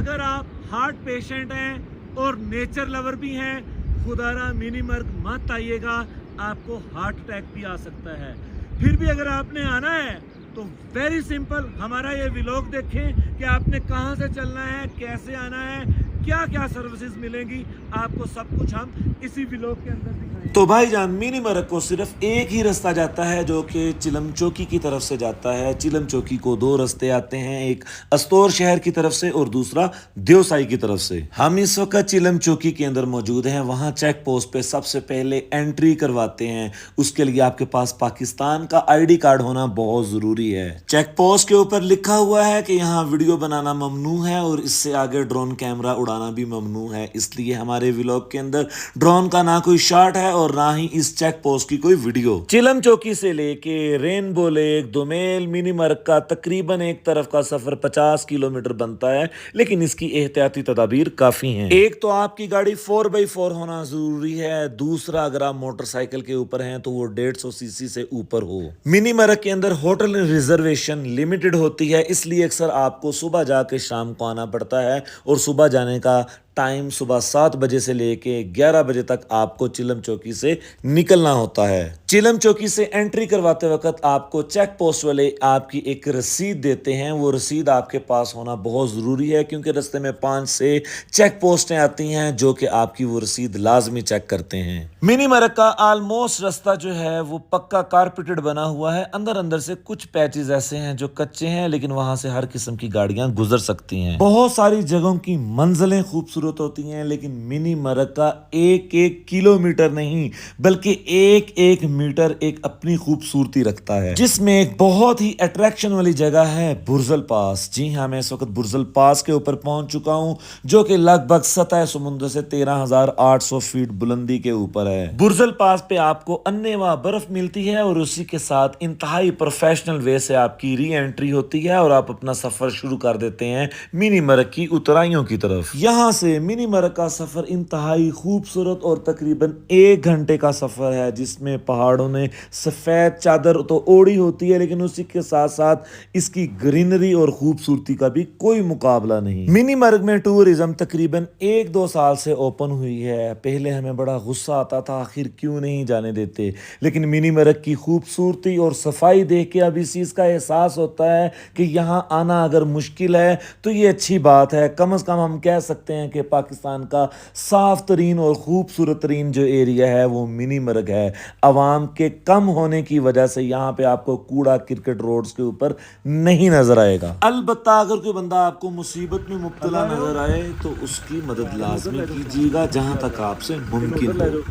अगर आप heart patient हैं और नेचर लवर भी हैं, खुदारा मिनी मर्ग मत आइएगा, आपको हार्ट अटैक भी आ सकता है। फिर भी अगर आपने आना है तो वेरी सिंपल, हमारा ये व्लॉग देखें कि आपने कहाँ से चलना है, कैसे आना है, क्या क्या सर्विसेज मिलेंगी, आपको सब कुछ हम इसी व्लॉग के अंदर दिखाएंगे। तो भाईजान मिनी मरग को सिर्फ एक ही रास्ता जाता है जो कि चिलम चौकी की तरफ से जाता है। चिलम चौकी को दो रास्ते आते हैं, एक अस्तौर शहर की तरफ से और दूसरा देवसाई की तरफ से। हम इस वक्त चिलम चौकी के अंदर मौजूद हैं। वहां चेक पोस्ट पे सबसे पहले एंट्री करवाते हैं। उसके लिए आपके पास पाकिस्तान का आईडी कार्ड होना बहुत जरूरी है। चेक पोस्ट के ऊपर लिखा हुआ है कि यहाँ वीडियो बनाना ममनू है और इससे आगे ड्रोन कैमरा उड़ाना भी ममनू है। इसलिए हमारे व्लॉग के अंदर ड्रोन का ना कोई शॉट है और ना ही इस चेक पोस्ट की कोई वीडियो। चिलम चौकी से लेके रेनबो लेक, दुमेल, मिनी मर्ग का तकरीबन एक तरफ का सफर 50 किलोमीटर बनता है, लेकिन इसकी एहतियाती तदाबीर काफी हैं। एक तो आपकी गाड़ी 4x4 होना जरूरी है, दूसरा अगर आप मोटरसाइकिल के ऊपर हैं तो वो 150 सीसी से ऊपर हो। मिनी मर्ग के अंदर होटल रिजर्वेशन लिमिटेड होती है, इसलिए अक्सर आपको सुबह जाके शाम को आना पड़ता है और सुबह जाने का टाइम सुबह 7 बजे से लेके 11 बजे तक आपको चिलम चौकी से निकलना होता है। चिलम चौकी से एंट्री करवाते वक्त आपको चेक पोस्ट वाले आपकी एक रसीद देते हैं। वो रसीद आपके पास होना बहुत ज़रूरी है क्योंकि रास्ते में 5 से चेक पोस्टें आती हैं जो कि आपकी वो रसीद लाजमी चेक करते हैं। मिनी मरग का ऑलमोस्ट रास्ता जो है वो पक्का कारपेटेड बना हुआ है। अंदर अंदर से कुछ पैचेस ऐसे हैं जो कच्चे हैं, लेकिन वहां से हर किस्म की गाड़ियां गुजर सकती हैं। बहुत सारी जगहों की मंजिलें खूबसूरत होती हैं, लेकिन मिनी मरग का एक एक किलोमीटर नहीं बल्कि एक एक मीटर एक अपनी खूबसूरती रखता है, जिसमें एक बहुत ही अट्रैक्शन वाली जगह है बुर्जल पास। जी हाँ, मैं इस वक्त बुर्जल पास के ऊपर पहुंच चुका हूं जो कि लगभग सतह समुद्र से 13,800 फीट बुलंदी के ऊपर है। बुर्जल पास पे आपको अन्नेवा बर्फ मिलती है और उसी के साथ इंतहाई प्रोफेशनल वे से आपकी री एंट्री होती है और आप अपना सफर शुरू कर देते हैं मिनी मरग की ऊंचाइयों की तरफ। यहां से मिनी मरग का सफर इंतहाई खूबसूरत और तकरीबन 1 घंटे का सफर है, जिसमें पहाड़ों ने सफेद चादर तो ओढ़ी होती है, लेकिन उसी के साथ साथ इसकी ग्रीनरी और खूबसूरती का भी कोई मुकाबला नहीं। मिनी मरग में टूरिज्म तकरीबन 1-2 साल से ओपन हुई है। पहले हमें बड़ा गुस्सा आता था आखिर क्यों नहीं जाने देते, लेकिन मिनी मरग की खूबसूरती और सफाई देख के अब इस चीज का एहसास होता है कि यहाँ आना अगर मुश्किल है तो ये अच्छी बात है। कम से कम हम कह सकते हैं कि पाकिस्तान का साफ तरीन और खूबसूरत तरीन जो एरिया है वो मिनी मरग है। आवाम के कम होने की वजह से यहाँ पे आपको कूड़ा क्रिकेट रोड्स के ऊपर नहीं नजर आएगा। अलबत्ता अगर कोई बंदा आपको मुसीबत में मुब्तला नजर आए तो उसकी मदद लाजमी कीजिएगा जहां तक आपसे मुमकिन हो।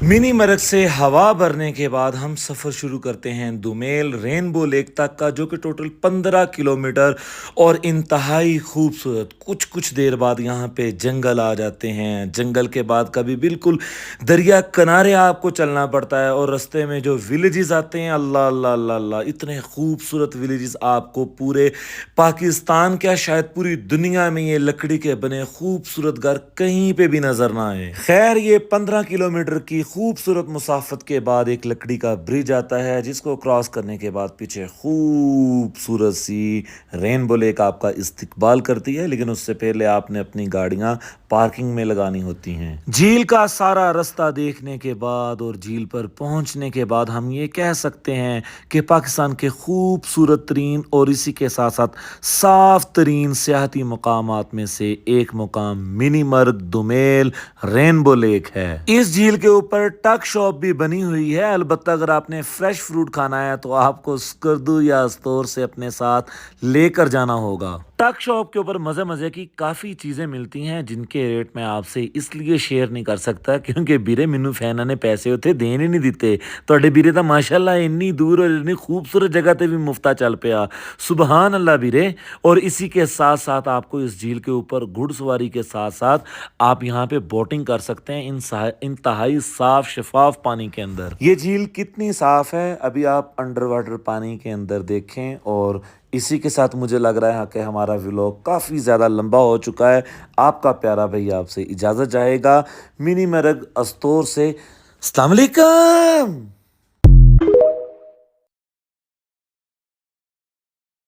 मिनी मरग से हवा भरने के बाद हम सफ़र शुरू करते हैं दुमेल रेनबो लेक तक का, जो कि टोटल 15 किलोमीटर और इंतहाई खूबसूरत। कुछ देर बाद यहाँ पे जंगल आ जाते हैं। जंगल के बाद कभी बिल्कुल दरिया किनारे आपको चलना पड़ता है और रास्ते में जो विलेजेस आते हैं, अल्लाह अल्लाह अल्लाह अल्लाह, इतने खूबसूरत विलेजेस आपको पूरे पाकिस्तान क्या शायद पूरी दुनिया में ये लकड़ी के बने खूबसूरत घर कहीं पे भी नजर ना आए। खैर, ये 15 किलोमीटर की खूबसूरत मुसाफत के बाद एक लकड़ी का ब्रिज आता है, जिसको क्रॉस करने के बाद पीछे खूबसूरत सी रेनबो लेक आपका इस्तकबाल करती है, लेकिन उससे पहले आपने अपनी गाड़ियां पार्किंग में लगानी होती हैं। झील का सारा रास्ता देखने के बाद और झील पर पहुंचने के बाद हम ये कह सकते हैं कि पाकिस्तान के खूबसूरत तरीन और इसी के साथ साथ साफ तरीन सियाहती मुकामात में से एक मुकाम मिनी मर्ग दुमेल रेनबो लेक है। इस झील के ऊपर टक शॉप भी बनी हुई है। अलबत्ता अगर आपने फ्रेश फ्रूट खाना है तो आपको स्कर्दू या स्टोर से अपने साथ लेकर जाना होगा। टक शॉप के ऊपर मजे मजे की काफी चीजें मिलती हैं जिनके रेट मैं आपसे इसलिए शेयर नहीं कर सकता क्योंकि बीरे मैनू फैना ने पैसे उथे देने नहीं दिते। ਤੁਹਾਡੇ ਵੀਰੇ ਤਾਂ माशाल्लाह इन्नी दूर और इतनी खूबसूरत जगह पे भी मुफ्ता चल पिया। सुबहान अल्लाह बीरे। और इसी के साथ साथ आपको इस झील के ऊपर घुड़सवारी के साथ साथ आप यहाँ पे बोटिंग कर सकते हैं इंतहाई साफ शफाफ पानी के अंदर। ये झील कितनी साफ है अभी आप अंडर वाटर पानी के अंदर देखें और اسی کے ساتھ مجھے لگ رہا ہے کہ ہمارا ولاگ کافی زیادہ لمبا ہو چکا ہے. آپ کا پیارا بھائی آپ سے اجازت چاہے گا منی مرگ استور سے. السلام علیکم.